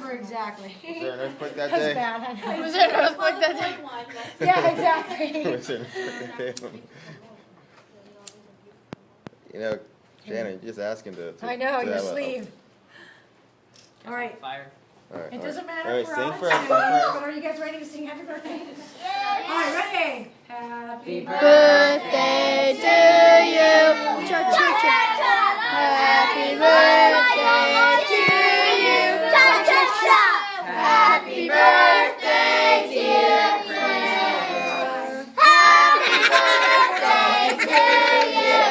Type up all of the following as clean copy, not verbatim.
remember exactly. Was there an earthquake that That's day? bad. I know. Was there an earthquake that day? Yeah, exactly. Was there an earthquake that day? You know, Shannon, you're just asking to I know, to your have sleeve. All right. Fire. All right, It all doesn't right. matter All right, for sing us. first, sing first. But are you guys ready to sing happy birthday? All right, ready? Happy Birthday to you. Happy birthday to you. Happy birthday, dear Chris. Happy birthday to you.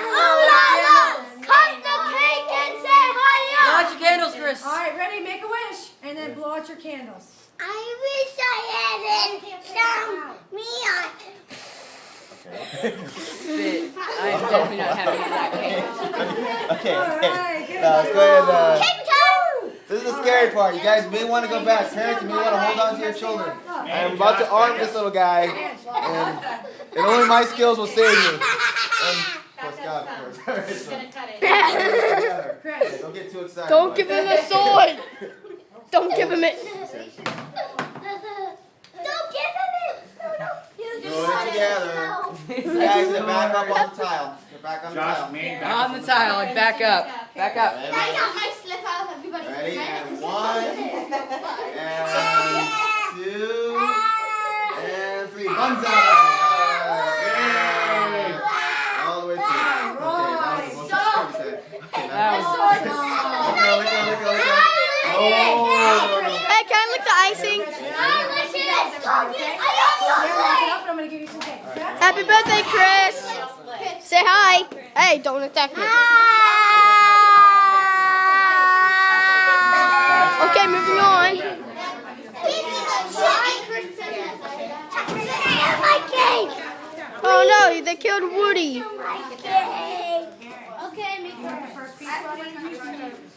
Ooh la la. Cut the cake and say hi-yo. Blow out your candles, Chris. All right, ready? Make a wish. And then blow out your candles. I wish I had some neon. Spit. I'm definitely not having that cake. Okay, All okay. right, good. Now, let's go ahead. Cake time. This is the scary part. You guys may want to go back. Parents, you may want to hold on to your children. I am about to arm this little guy, and only my skills will save me. And, of course, God, of course. All right, so, Chris. don't get too excited. Don't give him a sword. Don't give him it. Don't give him it. No, no. Do it together. Guys, get back up on the tile. Get back on the tile. On the tile and back up. Back up. Ready? my slipper. Everybody. Ready? And 1, and 2, and 3. Banzai! Yay! All the way through. Okay, that was the most important set. Okay, That now. was Look go. Oh, no. Hey, can I lick the icing? I'm going to give you some cake. Okay? Happy birthday, Chris. Say hi. Hey, don't attack me. Okay, moving on. Oh no, they killed Woody. Okay, make the first piece.